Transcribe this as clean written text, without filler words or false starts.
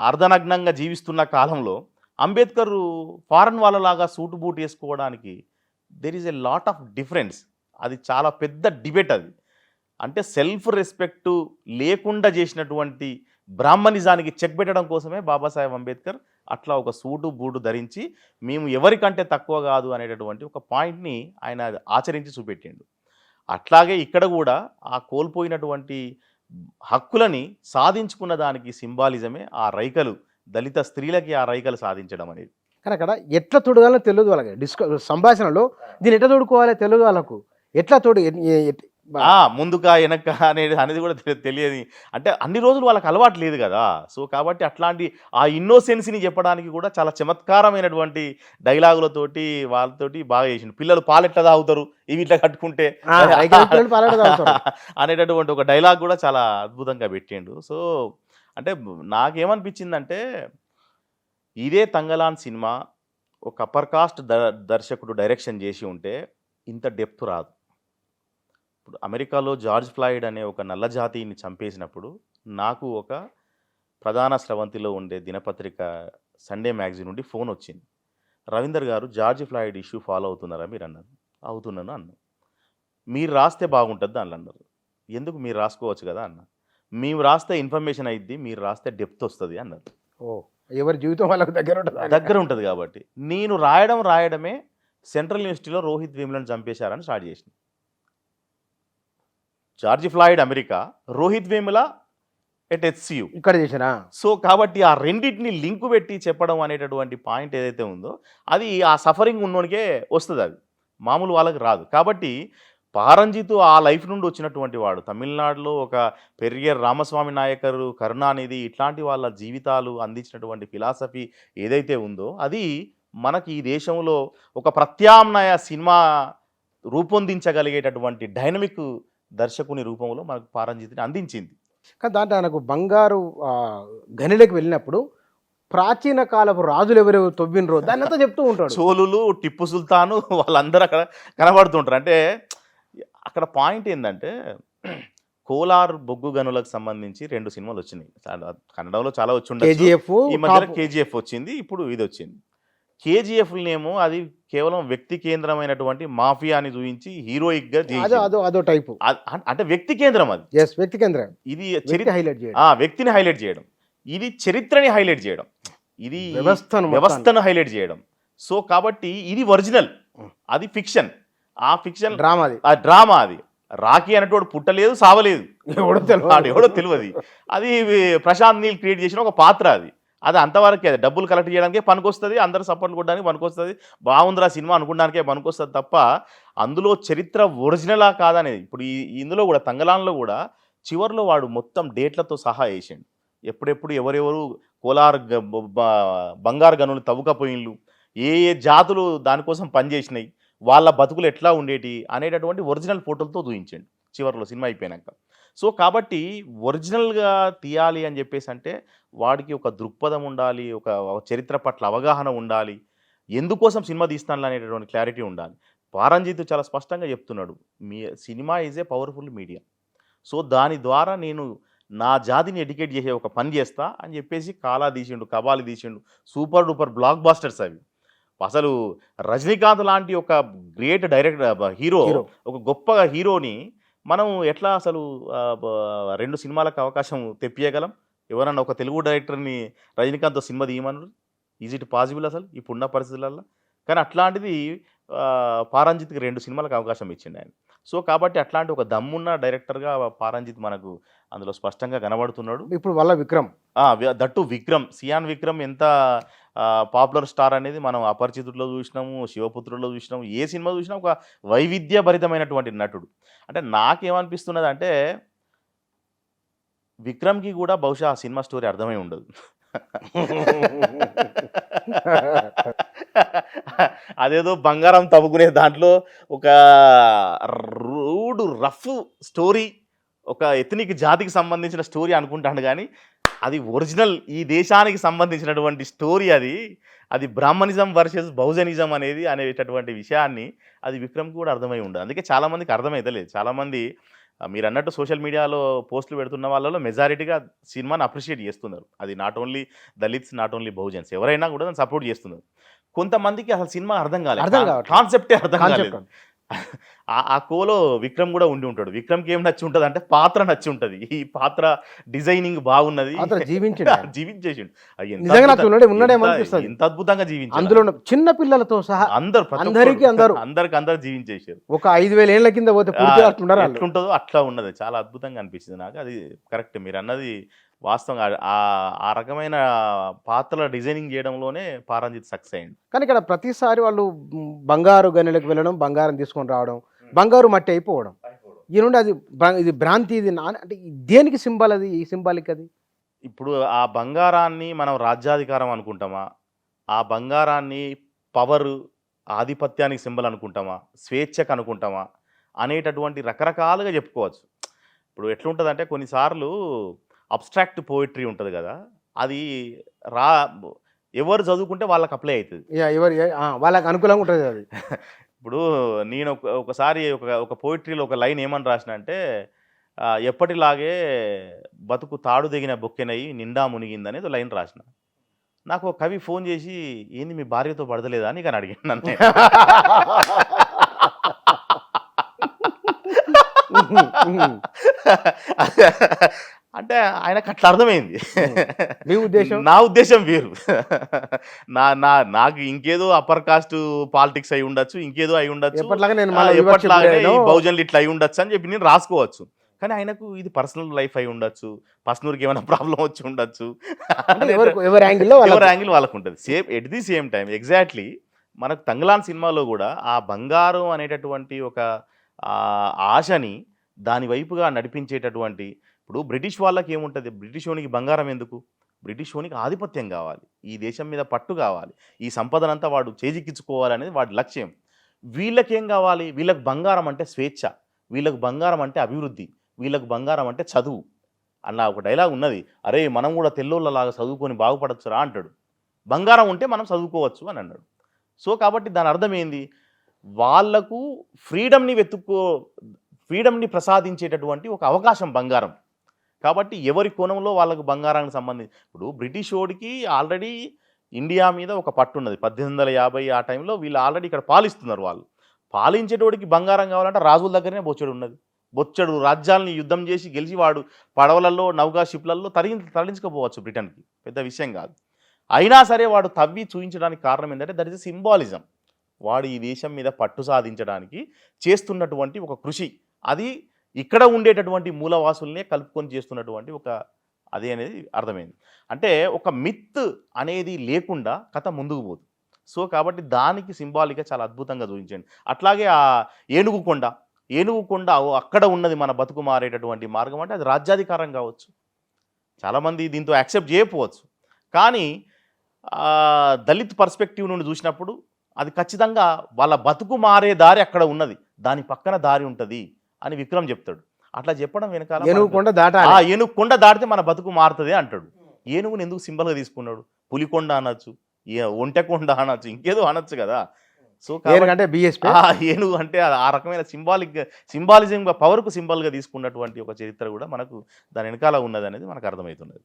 అర్ధనగ్నంగా జీవిస్తున్న కాలంలో అంబేద్కర్ ఫారెన్ వాళ్ళలాగా సూటు బూట్ వేసుకోవడానికి there is a lot of difference. అది చాలా పెద్ద డిబేట్ అది. అంటే సెల్ఫ్ రెస్పెక్ట్ లేకుండా చేసినటువంటి బ్రాహ్మణిజానికి చెక్ పెట్టడం కోసమే బాబాసాహెబ్ అంబేద్కర్ అట్లా ఒక సూటు బూటు ధరించి మేము ఎవరికంటే తక్కువ కాదు అనేటటువంటి ఒక పాయింట్ని ఆయన ఆచరించి చూపెట్టిండు. అట్లాగే ఇక్కడ కూడా ఆ కోల్పోయినటువంటి హక్కులని సాధించుకున్న దానికి సింబాలిజమే ఆ రైకలు, దళిత స్త్రీలకి ఆ రైకలు సాధించడం అనేది. కానీ అక్కడ ఎట్లా తొడగాలో తెలియదు వాళ్ళకి. సంభాషణలో దీన్ని ఎట్లా తోడుకోవాలో తెలియదు వాళ్ళకు. ఎట్లా తోడు ముందుగా వెనక అనేది కూడా తెలియదు. అంటే అన్ని రోజులు వాళ్ళకి అలవాటు లేదు కదా. సో కాబట్టి అట్లాంటి ఆ ఇన్నోసెన్స్ని చెప్పడానికి కూడా చాలా చమత్కారమైనటువంటి డైలాగులతోటి వాళ్ళతోటి బాగా చేసిండు. పిల్లలు పాలెట్లా తాగుతారు ఇవి ఇట్లా కట్టుకుంటే అనేటటువంటి ఒక డైలాగ్ కూడా చాలా అద్భుతంగా పెట్టిండు. సో అంటే నాకేమనిపించిందంటే ఇదే తంగలాన్ సినిమా ఒక అప్పర్ కాస్ట్ దర్శకుడు డైరెక్షన్ చేసి ఉంటే ఇంత డెప్త్ రాదు. ఇప్పుడు అమెరికాలో జార్జ్ ఫ్లాయిడ్ అనే ఒక నల్ల జాతిని చంపేసినప్పుడు నాకు ఒక ప్రధాన స్రవంతిలో ఉండే దినపత్రిక సండే మ్యాగజైన్ నుండి ఫోన్ వచ్చింది. రవీందర్ గారు జార్జ్ ఫ్లాయిడ్ ఇష్యూ ఫాలో అవుతున్నారా మీరు అన్నారు. అవుతున్నాను అన్నా. మీరు రాస్తే బాగుంటుంది అని అన్నారు. ఎందుకు మీరు రాసుకోవచ్చు కదా అన్న. మేము రాస్తే ఇన్ఫర్మేషన్ అయ్యిద్ది, మీరు రాస్తే డెప్త్ వస్తుంది అన్నారు. ఎవరి జీవితం వాళ్ళకు దగ్గర ఉంటుంది కాబట్టి నేను రాయడమే సెంట్రల్ యూనివర్సిటీలో రోహిత్ వేములను చంపేశారని స్టార్ట్ చేసిన. George Floyd America, Rohit Vemula at HCU ఇక్కడ చేశారా. సో కాబట్టి ఆ రెండింటిని లింకు పెట్టి చెప్పడం అనేటటువంటి పాయింట్ ఏదైతే ఉందో అది ఆ సఫరింగ్ ఉన్నోనికే వస్తుంది, అది మామూలు వాళ్ళకి రాదు. కాబట్టి పారంజితు ఆ లైఫ్ నుండి వచ్చినటువంటి వాడు. తమిళనాడులో ఒక పెరిగేర్ రామస్వామి నాయకరు, కరుణానిధి ఇట్లాంటి వాళ్ళ జీవితాలు అందించినటువంటి ఫిలాసఫీ ఏదైతే ఉందో అది మనకి ఈ దేశంలో ఒక ప్రత్యామ్నాయ సినిమా రూపొందించగలిగేటటువంటి డైనమిక్ దర్శకుని రూపంలో మనకు పారంజితిని అందించింది. కానీ దాంట్లో ఆయనకు బంగారు గనిలోకి వెళ్ళినప్పుడు ప్రాచీన కాలపు రాజులు ఎవరెవరు తవ్వినరో దాన్ని అంతా చెప్తూ ఉంటాడు. చోళులు, టిప్పు సుల్తాను వాళ్ళందరూ అక్కడ కనబడుతుంటారు. అంటే అక్కడ పాయింట్ ఏంటంటే కోలార్ బొగ్గు గనులకు సంబంధించి 2 సినిమాలు వచ్చినాయి. కన్నడంలో చాలా వచ్చి ఉండేది. ఈ మధ్యలో KGF వచ్చింది, ఇప్పుడు ఇది వచ్చింది. KGFనేమో అది కేవలం వ్యక్తి కేంద్రమైనటువంటి మాఫియాని చూపించి హీరోయిక్ గా అదో టైపు, అంటే వ్యక్తి కేంద్రం. అది వ్యక్తి కేంద్రం. ఇది వ్యక్తిని హైలైట్ చేయడం, ఇది చరిత్రని హైలైట్ చేయడం, ఇది వ్యవస్థను హైలైట్ చేయడం. సో కాబట్టి ఇది ఒరిజినల్, అది ఫిక్షన్. ఆ ఫిక్షన్ డ్రామా అది. రాఖీ అనేటోడు పుట్టలేదు, సావలేదు, ఎవడో తెలియదు. అది ప్రశాంత్ నీల్ క్రియేట్ చేసిన ఒక పాత్ర. అది అంతవరకే. అది డబ్బులు కలెక్ట్ చేయడానికే పనికొస్తుంది, అందరు సపోర్ట్ కొట్టడానికి పనికొస్తుంది, బాగుందిరా సినిమా అనుకోవడానికే పనికొస్తుంది తప్ప అందులో చరిత్ర ఒరిజినలా కాదనేది. ఇప్పుడు ఇందులో కూడా తంగలాన్లో కూడా చివరిలో వాడు మొత్తం డేట్లతో సహా వేసిండు. ఎప్పుడెప్పుడు ఎవరెవరు కోలార్ బంగారు గనులు తవ్వుకపోయిన్లు, ఏ జాతులు దానికోసం పనిచేసినాయి, వాళ్ళ బతుకులు ఎట్లా ఉండేటి అనేటటువంటి ఒరిజినల్ ఫోటోలతో చూపించండి చివరిలో సినిమా అయిపోయాక. సో కాబట్టి ఒరిజినల్గా తీయాలి అని చెప్పేసి అంటే వాడికి ఒక దృక్పథం ఉండాలి, ఒక చరిత్ర పట్ల అవగాహన ఉండాలి, ఎందుకోసం సినిమా తీస్తాను అనేటటువంటి క్లారిటీ ఉండాలి. పారంజిత్ చాలా స్పష్టంగా చెప్తున్నాడు, మీ cinema is a powerful media. So దాని ద్వారా నేను నా జాతిని ఎడ్యుకేట్ చేసే ఒక పని చేస్తా అని చెప్పేసి కాలా తీసిండు, కబాలి తీసిండు, సూపర్ డూపర్ బ్లాక్ బాస్టర్స్ అవి. అసలు రజనీకాంత్ లాంటి ఒక గ్రేట్ హీరో, ఒక గొప్ప హీరోని మనం ఎట్లా అసలు 2 సినిమాలకు అవకాశం తెప్పియగలం? ఎవరన్నా ఒక తెలుగు డైరెక్టర్ని రజనీకాంత్తో సినిమా తీయమన్నారు, ఈజ్ ఇట్ పాసిబుల్ అసలు ఇప్పుడున్న పరిస్థితులలో? కానీ అట్లాంటిది పారంజిత్కి 2 సినిమాలకు అవకాశం ఇచ్చిండు ఆయన. సో కాబట్టి అట్లాంటి ఒక దమ్మున్న డైరెక్టర్గా పారంజిత్ మనకు అందులో స్పష్టంగా కనబడుతున్నాడు. ఇప్పుడు వల్ల విక్రమ్, దట్టు విక్రమ్, సియాన్ విక్రమ్ ఎంత పాపులర్ స్టార్ అనేది మనం అపరిచితుల్లో చూసినాము, శివపుత్రుల్లో చూసినాము, ఏ సినిమా చూసినా ఒక వైవిధ్యభరితమైనటువంటి నటుడు. అంటే నాకేమనిపిస్తున్నది అంటే విక్రమ్కి కూడా బహుశా ఆ సినిమా స్టోరీ అర్థమై ఉండదు. అదేదో బంగారం తవ్వుకునే దాంట్లో ఒక రఫ్ స్టోరీ, ఒక ఎథనిక్ జాతికి సంబంధించిన స్టోరీ అనుకుంటాను. కానీ అది ఒరిజినల్ ఈ దేశానికి సంబంధించినటువంటి స్టోరీ. అది బ్రాహ్మణిజం వర్సెస్ బహుజనిజం అనేటటువంటి విషయాన్ని అది విక్రమ్కి కూడా అర్థమై ఉండదు. అందుకే చాలామందికి అర్థమైతే లేదు. చాలామంది మీరు అన్నట్టు సోషల్ మీడియాలో పోస్టులు పెడుతున్న వాళ్ళలో మెజారిటీగా సినిమాని అప్రిషియేట్ చేస్తున్నారు. అది not only Dalits, not only Bahujans, ఎవరైనా కూడా దాన్ని సపోర్ట్ చేస్తున్నారు. కొంతమందికి అసలు సినిమా అర్థం కాలేదు, కాన్సెప్టే అర్థం కాలేదు. ఆ కోలో విక్రమ్ కూడా ఉండి ఉంటాడు. విక్రమ్కి ఏం నచ్చి ఉంటుంది అంటే పాత్ర నచ్చి ఉంటుంది. ఈ పాత్ర డిజైనింగ్ బాగున్నది, జీవించేసిండు. ఇంత అద్భుతంగా జీవించారు, అందులో చిన్న పిల్లలతో సహా అందరు జీవించేసారు. ఒక 5,000 ఏళ్ల కింద పోతే ఎట్లుంటుందో అట్లా ఉన్నది. చాలా అద్భుతంగా అనిపించింది నాకు. అది కరెక్ట్ మీరు అన్నది వాస్తవంగా. ఆ రకమైన పాత్రల డిజైనింగ్ చేయడంలోనే పారంజిత్ సక్సెస్ అయ్యింది. కానీ ఇక్కడ ప్రతిసారి వాళ్ళు బంగారు గనులకు వెళ్ళడం, బంగారం తీసుకొని రావడం, బంగారు మట్టి అయిపోవడం, ఈ నుండి అది ఇది భ్రాంతి, ఇది అంటే దేనికి సింబల్ అది, ఈ సింబాలిక్ అది? ఇప్పుడు ఆ బంగారాన్ని మనం రాజ్యాధికారం అనుకుంటామా, ఆ బంగారాన్ని పవర్ ఆధిపత్యానికి సింబల్ అనుకుంటామా, స్వేచ్ఛకు అనుకుంటామా అనేటటువంటి రకరకాలుగా చెప్పుకోవచ్చు. ఇప్పుడు ఎట్లుంటుందంటే కొన్నిసార్లు అబ్స్ట్రాక్ట్ పోయిటరీ ఉంటుంది కదా, అది ఎవరు చదువుకుంటే వాళ్ళకి అప్లై అవుతుంది, వాళ్ళకి అనుకూలంగా ఉంటుంది అది. ఇప్పుడు నేను ఒకసారి ఒక పోయిటరీలో ఒక లైన్ ఏమని రాసిన అంటే, ఎప్పటిలాగే బతుకు తాడు దిగిన బొక్కెనయి నిండా మునిగిందనేది లైన్ రాసిన. నాకు ఒక కవి ఫోన్ చేసి, ఏంది మీ భార్యతో పడతలేదా అని కానీ అడిగాను నన్ను. అంటే ఆయనకు అట్లా అర్థమైంది. నా ఉద్దేశం వేరు. నాకు ఇంకేదో అప్పర్ కాస్ట్ పాలిటిక్స్ అయి ఉండొచ్చు, ఇంకేదో అయి ఉండొచ్చు, ఎప్పట్లాగే బహుజన్లు ఇట్లా అయి ఉండొచ్చు అని చెప్పి నేను రాసుకోవచ్చు. కానీ ఆయనకు ఇది పర్సనల్ లైఫ్ అయి ఉండొచ్చు, పర్సనల్కి ఏమైనా ప్రాబ్లం వచ్చి ఉండొచ్చు, ఎవరి యాంగిల్ వాళ్ళకు ఉంటుంది. At the same time exactly మనకు తంగలాన్ సినిమాలో కూడా ఆ బంగారం అనేటటువంటి ఒక ఆశని దాని వైపుగా నడిపించేటటువంటి, ఇప్పుడు బ్రిటిష్ వాళ్ళకి ఏముంటుంది, బ్రిటిష్ వానికి బంగారం ఎందుకు, బ్రిటిష్ వానికి ఆధిపత్యం కావాలి, ఈ దేశం మీద పట్టు కావాలి, ఈ సంపదనంతా వాడు చేజిక్కించుకోవాలనేది వాడి లక్ష్యం. వీళ్ళకేం కావాలి, వీళ్ళకి బంగారం అంటే స్వేచ్ఛ, వీళ్ళకి బంగారం అంటే అభివృద్ధి, వీళ్ళకి బంగారం అంటే చదువు. అలా ఒక డైలాగ్ ఉన్నది, అరే మనం కూడా తెల్లోళ్ళలాగా చదువుకొని బాగుపడచ్చురా అంటాడు. బంగారం ఉంటే మనం చదువుకోవచ్చు అని అన్నాడు. సో కాబట్టి దాని అర్థం ఏంది, వాళ్లకు ఫ్రీడమ్ని ప్రసాదించేటటువంటి ఒక అవకాశం బంగారం. కాబట్టి ఎవరి కోణంలో వాళ్ళకు బంగారానికి సంబంధించి, ఇప్పుడు బ్రిటిష్ వాడికి ఆల్రెడీ ఇండియా మీద ఒక పట్టు ఉన్నది. 1850 ఆ టైంలో వీళ్ళు ఆల్రెడీ ఇక్కడ పాలిస్తున్నారు. వాళ్ళు పాలించేటోడికి బంగారం కావాలంటే రాజుల దగ్గరనే బొచ్చడు ఉన్నది. బొచ్చడు రాజ్యాలని యుద్ధం చేసి గెలిచి వాడు పడవలలో నౌకా షిప్లలో తరలించకపోవచ్చు, బ్రిటన్కి పెద్ద విషయం కాదు. అయినా సరే వాడు తవ్వి చూపించడానికి కారణం ఏంటంటే దట్ ఈస్ సింబాలిజం. వాడు ఈ దేశం మీద పట్టు సాధించడానికి చేస్తున్నటువంటి ఒక కృషి, అది ఇక్కడ ఉండేటటువంటి మూలవాసుల్నే కలుపుకొని చేస్తున్నటువంటి ఒక అదే అనేది అర్థమైంది. అంటే ఒక మిత్ అనేది లేకుండా కథ ముందుకు పోదు. సో కాబట్టి దానికి సింబాలిక్గా చాలా అద్భుతంగా చూపించండి. అట్లాగే ఆ ఏనుగుకొండ అక్కడ ఉన్నది మన బతుకు మారేటటువంటి మార్గం అంటే అది రాజ్యాధికారం కావచ్చు. చాలామంది దీంతో యాక్సెప్ట్ చేయకపోవచ్చు, కానీ దళిత్ పర్స్పెక్టివ్ నుండి చూసినప్పుడు అది ఖచ్చితంగా వాళ్ళ బతుకు మారే దారి అక్కడ ఉన్నది, దాని పక్కన దారి ఉంటుంది అని విక్రమ్ చెప్తాడు. అట్లా చెప్పడం వెనకాల ఏనుగుకొండ దాటితే మన బతుకు మారుతుంది అంటాడు. ఏనుగుని ఎందుకు సింబల్గా తీసుకున్నాడు? పులికొండ అనొచ్చు, ఒంటెకొండ అనొచ్చు, ఇంకేదో అనొచ్చు కదా. సో ఏనుగు అంటే ఆ రకమైన సింబాలిజం పవర్కు సింబల్గా తీసుకున్నటువంటి ఒక చరిత్ర కూడా మనకు దాని వెనకాల ఉన్నది అనేది మనకు అర్థమవుతున్నది.